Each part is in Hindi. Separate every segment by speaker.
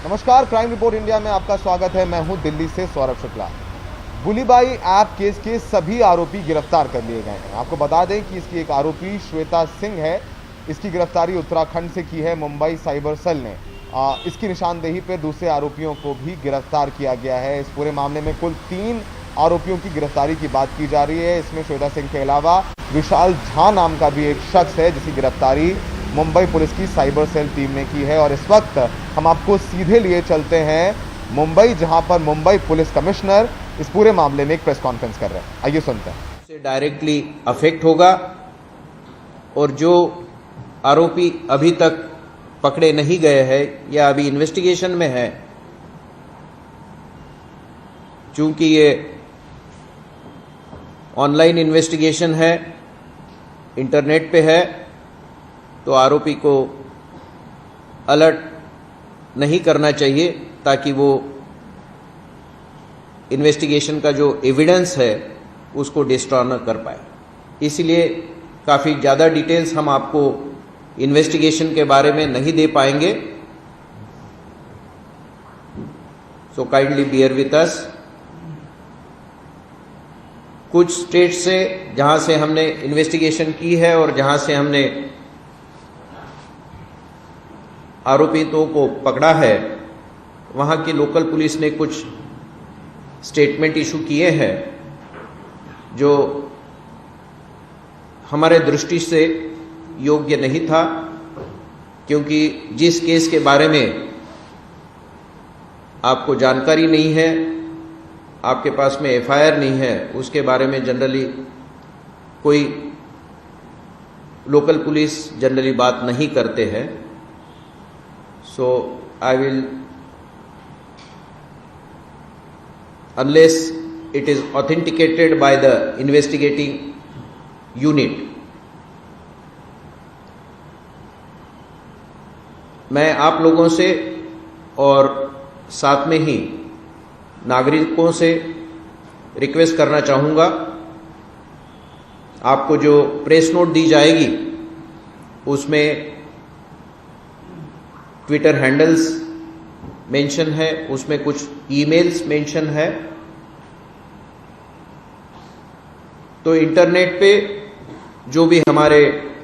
Speaker 1: नमस्कार, क्राइम रिपोर्ट इंडिया में आपका स्वागत है। मैं हूं दिल्ली से Saurabh Shukla. Bulli Bai app case के सभी आरोपी गिरफ्तार कर लिए गए हैं। आपको बता दें कि इसकी एक आरोपी श्वेता सिंह है। इसकी गिरफ्तारी उत्तराखंड से की है मुंबई साइबर सेल ने। इसकी निशानदेही पर दूसरे आरोपियों को भी गिरफ्तार किया गया है। इस पूरे मामले में कुल 3 आरोपियों की गिरफ्तारी की बात की जा रही है। इसमें श्वेता सिंह के अलावा विशाल झा नाम का भी एक शख्स है, जिसकी गिरफ्तारी मुंबई पुलिस की साइबर सेल टीम ने की है। और इस वक्त हम आपको सीधे लिए चलते हैं मुंबई, जहां पर मुंबई पुलिस कमिश्नर इस पूरे मामले में एक प्रेस कॉन्फ्रेंस कर रहे हैं। आइए सुनते हैं।
Speaker 2: से डायरेक्टली अफेक्ट होगा और जो आरोपी अभी तक पकड़े नहीं गए हैं या अभी इन्वेस्टिगेशन में है, चूंकि ये ऑनलाइन इन्वेस्टिगेशन है, इंटरनेट पे है, तो आरोपी को अलर्ट नहीं करना चाहिए ताकि वो इन्वेस्टिगेशन का जो एविडेंस है उसको डिस्ट्रॉय न कर पाए। इसलिए काफ़ी ज़्यादा डिटेल्स हम आपको इन्वेस्टिगेशन के बारे में नहीं दे पाएंगे, so kindly beer with us. कुछ स्टेट से जहां से हमने इन्वेस्टिगेशन की है और जहां से हमने आरोपितों को पकड़ा है, वहां की लोकल पुलिस ने कुछ स्टेटमेंट इशू किए हैं जो हमारे दृष्टि से योग्य नहीं था, क्योंकि जिस केस के बारे में आपको जानकारी नहीं है, आपके पास में एफआईआर नहीं है, उसके बारे में जनरली कोई लोकल पुलिस जनरली बात नहीं करते हैं। So I will, unless it is authenticated by the investigating unit, मैं आप लोगों से और साथ में ही नागरिकों से रिक्वेस्ट करना चाहूँगा, आपको जो प्रेस नोट दी जाएगी उसमें ट्विटर हैंडल्स मेंशन है, उसमें कुछ ईमेल्स मेंशन है। तो इंटरनेट पे जो भी हमारे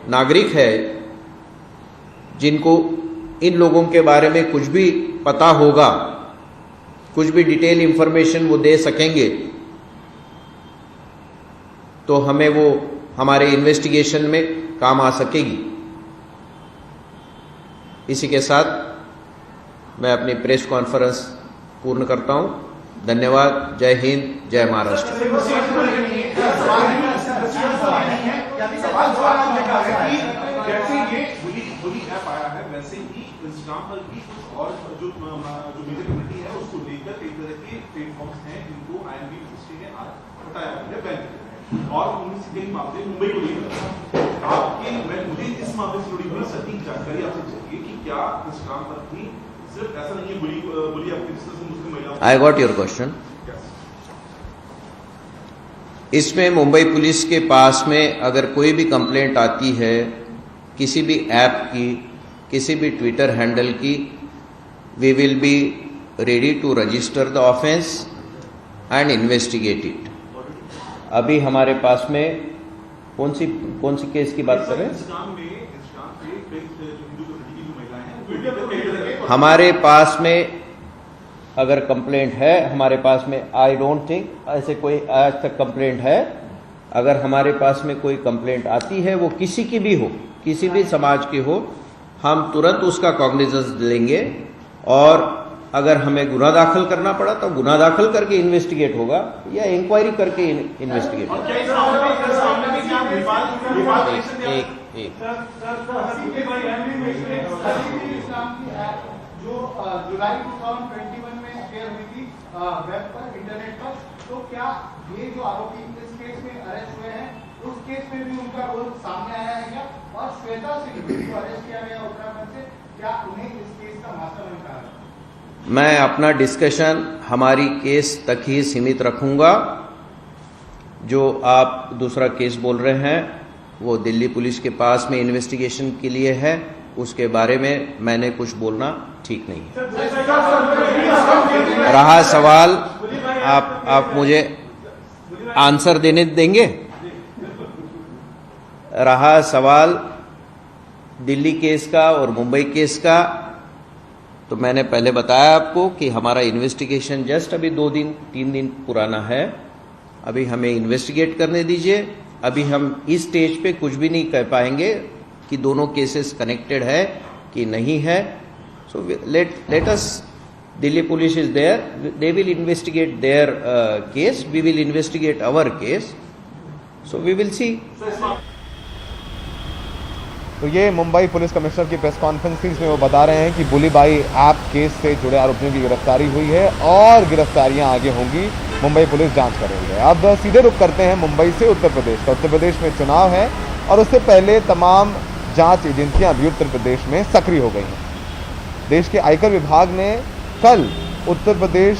Speaker 2: नागरिक है, जिनको इन लोगों के बारे में कुछ भी पता होगा, कुछ भी डिटेल इंफॉर्मेशन वो दे सकेंगे, तो हमें वो हमारे इन्वेस्टिगेशन में काम आ सकेगी। इसी के साथ मैं अपनी प्रेस कॉन्फ्रेंस पूर्ण करता हूं। धन्यवाद। जय हिंद, जय महाराष्ट्र।
Speaker 3: जैसे ये बुली ऐप आया है, वैसे ही इंस्टाग्राम पर भी कुछ और जो मेजर कम्युनिटी है उसको लेकर कई तरह के प्लेटफॉर्म्स हैं जिनको आईएमबी मिनिस्ट्री ने आज हटाया है, बैन किया है, और उनमें से कई मामले मुंबई को लेकर आपके मुझे इस मामले से जुड़ी हुई सटीक जानकारी आपसे चाहिए कि क्या इंस्टाग्राम पर भी सिर्फ ऐसा नहीं है बुली आपके मुस्लिम महिलाओं।
Speaker 2: I got your question. इसमें मुंबई पुलिस के पास में अगर कोई भी कंप्लेंट आती है किसी भी ऐप की, किसी भी ट्विटर हैंडल की, we will be ready to register the offence and investigate it. अभी हमारे पास में कौन सी केस की बात कर रहे हैं? हमारे पास में अगर कंप्लेंट है, हमारे पास में आई डोंट थिंक ऐसे कोई आज तक कंप्लेंट है। अगर हमारे पास में कोई कंप्लेंट आती है, वो किसी की भी हो, किसी भी समाज की हो, हम तुरंत उसका कॉग्निजेंस लेंगे और अगर हमें गुनाह दाखिल करना पड़ा तो गुनाह दाखिल करके इन्वेस्टिगेट होगा या इंक्वायरी करके इन्वेस्टिगेट होगा।
Speaker 4: जो जुलाई 2021 में शेयर हुई थी वेब पर, इंटरनेट पर, तो क्या ये जो आरोपी इस केस में अरेस्ट हुए हैं, उस केस में भी उनका रोल सामने आया है क्या? और श्वेता सिंह जो अरेस्ट किया गया उत्तराखंड से, क्या उन्हें इस केस का मास्टरमाइंड कहा है?
Speaker 2: मैं अपना डिस्कशन हमारी केस तक ही सीमित रखूंगा। जो आप दूसरा केस बोल रहे हैं वो दिल्ली पुलिस के पास में इन्वेस्टिगेशन के लिए है। उसके बारे में मैंने कुछ बोलना ठीक नहीं है। रहा सवाल, आप मुझे आंसर देने देंगे? रहा सवाल दिल्ली केस का और मुंबई केस का, तो मैंने पहले बताया आपको कि हमारा इन्वेस्टिगेशन जस्ट अभी 2-3 दिन पुराना है। अभी हमें इन्वेस्टिगेट करने दीजिए। अभी हम इस स्टेज पे कुछ भी नहीं कह पाएंगे कि दोनों केसेस कनेक्टेड है कि नहीं है। So let us, Delhi police is there, they will investigate their case, we will investigate our case, so we will see.
Speaker 1: तो ये मुंबई पुलिस कमिश्नर की प्रेस कॉन्फ्रेंस थी, इसमें वो बता रहे हैं कि बुलीबाई ऐप केस से जुड़े आरोपियों की गिरफ्तारी हुई है और गिरफ्तारियां आगे होंगी, मुंबई पुलिस जांच कर रही है। अब सीधे रुख करते हैं मुंबई से उत्तर प्रदेश का। उत्तर प्रदेश में चुनाव है और उससे पहले तमाम जांच एजेंसियां भी उत्तर प्रदेश में सक्रिय हो गई हैं। देश के आयकर विभाग ने कल उत्तर प्रदेश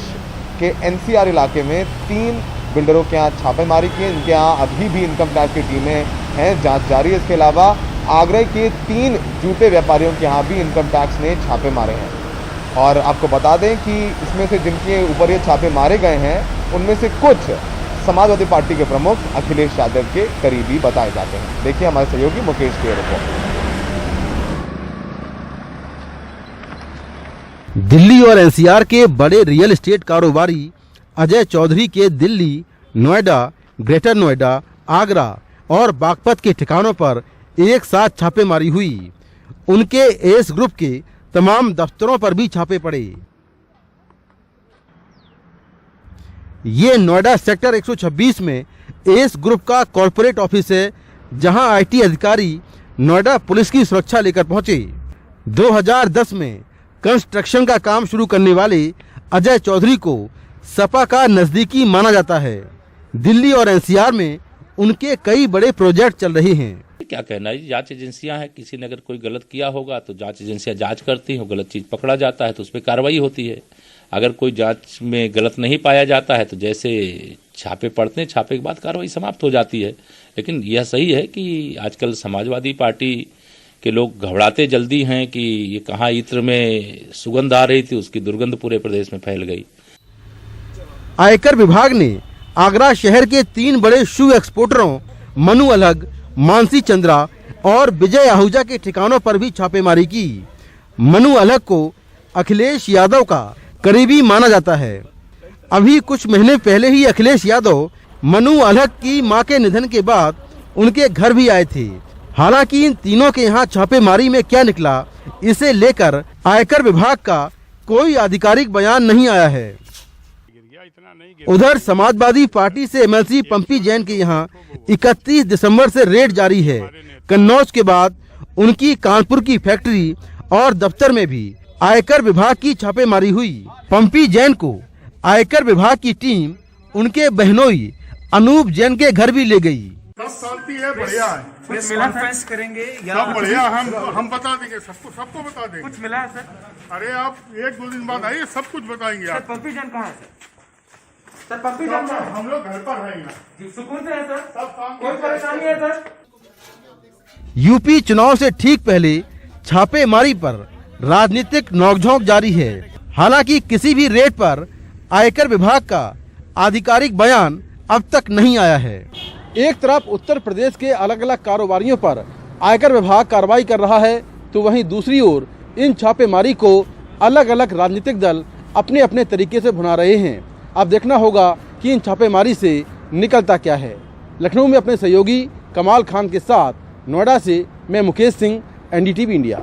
Speaker 1: के NCR इलाके में 3 बिल्डरों के यहाँ छापेमारी की। इनके यहाँ अभी भी इनकम टैक्स की टीमें हैं, जांच जारी है। इसके अलावा आगरा के 3 जूते व्यापारियों के यहाँ भी इनकम टैक्स ने छापे मारे हैं। और आपको बता दें कि इसमें से जिनके ऊपर ये छापे मारे गए हैं उनमें से कुछ समाजवादी पार्टी के प्रमुख अखिलेश यादव के करीबी बताए जाते हैं। देखिए हमारे सहयोगी मुकेश की रिपोर्ट।
Speaker 5: दिल्ली और NCR के बड़े रियल एस्टेट कारोबारी अजय चौधरी के दिल्ली, नोएडा, ग्रेटर नोएडा, आगरा और बागपत के ठिकानों पर एक साथ छापेमारी हुई। उनके एस ग्रुप के तमाम दफ्तरों पर भी छापे पड़े। ये नोएडा सेक्टर 126 में एस ग्रुप का कॉरपोरेट ऑफिस है, जहां IT अधिकारी नोएडा पुलिस की सुरक्षा लेकर पहुंचे। 2010 में कंस्ट्रक्शन का काम शुरू करने वाले अजय चौधरी को सपा का नजदीकी माना जाता है। दिल्ली और NCR में उनके कई बड़े प्रोजेक्ट चल रहे हैं।
Speaker 6: क्या कहना है, जांच एजेंसियां हैं, किसी ने अगर कोई गलत किया होगा तो जांच एजेंसियां जांच करती हैं, गलत चीज पकड़ा जाता है तो उस पर कार्रवाई होती है। अगर कोई जांच में गलत नहीं पाया जाता है तो जैसे छापे पड़ते हैं, छापे के बाद कार्रवाई समाप्त हो जाती है। लेकिन यह सही है कि आजकल समाजवादी पार्टी के लोग घबराते जल्दी हैं कि ये कहाँ इत्र में सुगंध आ रही थी, उसकी दुर्गंध पूरे प्रदेश में फैल गई।
Speaker 5: आयकर विभाग ने आगरा शहर के 3 बड़े शू एक्सपोर्टरों मनु अलग, मानसी चंद्रा और विजय आहूजा के ठिकानों पर भी छापेमारी की। मनु अलग को अखिलेश यादव का करीबी माना जाता है। अभी कुछ महीने पहले ही अखिलेश यादव मनु अलग की मां के निधन के बाद उनके घर भी आए थे। हालांकि इन तीनों के यहाँ छापेमारी में क्या निकला, इसे लेकर आयकर विभाग का कोई आधिकारिक बयान नहीं आया है। उधर समाजवादी पार्टी से MLC पंपी जैन के यहाँ 31 दिसंबर से रेड जारी है। कन्नौज के बाद उनकी कानपुर की फैक्ट्री और दफ्तर में भी आयकर विभाग की छापेमारी हुई। पंपी जैन को आयकर विभाग की टीम उनके बहनोई अनूप जैन के घर भी ले गई।
Speaker 7: सब शांति है, बढ़िया है।
Speaker 8: कुछ कॉन्फ्रेंस करेंगे या
Speaker 7: सब बढ़िया, हम बता देंगे, सबको बता देंगे।
Speaker 8: कुछ मिला है सर?
Speaker 7: अरे आप 1-2 दिन बाद आइए, सब कुछ बताएंगे
Speaker 8: सर
Speaker 7: आप।
Speaker 8: पंपी जैन कहाँ है सर? पंपी जैन
Speaker 7: हम लोग घर पर हैं यहाँ।
Speaker 8: सुकून से है सर?
Speaker 7: सब काम
Speaker 8: कोई परेशानी है सर?
Speaker 5: यूपी चुनाव से ठीक पहले छापेमारी पर राजनीतिक नोकझोंक जारी है। हालांकि किसी भी रेड पर आयकर विभाग का आधिकारिक बयान अब तक नहीं आया है। एक तरफ उत्तर प्रदेश के अलग अलग कारोबारियों पर आयकर विभाग कार्रवाई कर रहा है, तो वहीं दूसरी ओर इन छापेमारी को अलग अलग राजनीतिक दल अपने अपने तरीके से भुना रहे हैं। अब देखना होगा कि इन छापेमारी से निकलता क्या है। लखनऊ में अपने सहयोगी कमाल खान के साथ नोएडा से मैं मुकेश सिंह, NDTV इंडिया।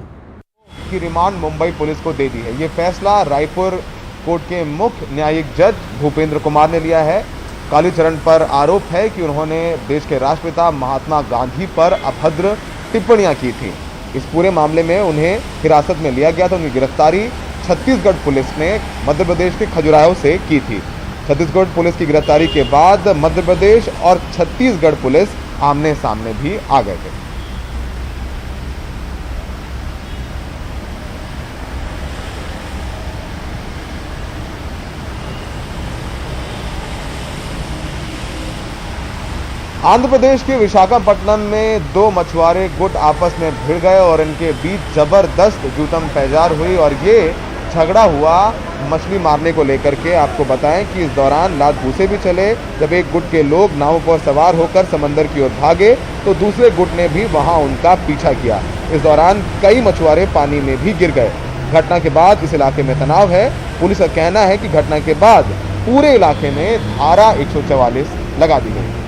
Speaker 1: की रिमांड मुंबई पुलिस को दे दी है। ये फैसला रायपुर कोर्ट के मुख्य न्यायिक जज भूपेंद्र कुमार ने लिया है। कालीचरण पर आरोप है कि उन्होंने देश के राष्ट्रपिता महात्मा गांधी पर अभद्र टिप्पणियां की थी। इस पूरे मामले में उन्हें हिरासत में लिया गया था। उनकी गिरफ्तारी छत्तीसगढ़ पुलिस ने मध्य प्रदेश के खजुराहो से की थी। छत्तीसगढ़ पुलिस की गिरफ्तारी के बाद मध्य प्रदेश और छत्तीसगढ़ पुलिस आमने सामने भी आ गए थे। आंध्र प्रदेश के विशाखापट्टनम में दो मछुआरे गुट आपस में भिड़ गए और इनके बीच जबरदस्त जूतम पैजार हुई और ये झगड़ा हुआ मछली मारने को लेकर के। आपको बताएं कि इस दौरान लात भूसे भी चले। जब एक गुट के लोग नाव पर सवार होकर समंदर की ओर भागे तो दूसरे गुट ने भी वहां उनका पीछा किया। इस दौरान कई मछुआरे पानी में भी गिर गए। घटना के बाद इस इलाके में तनाव है। पुलिस का कहना है कि घटना के बाद पूरे इलाके में धारा 144 लगा दी गई।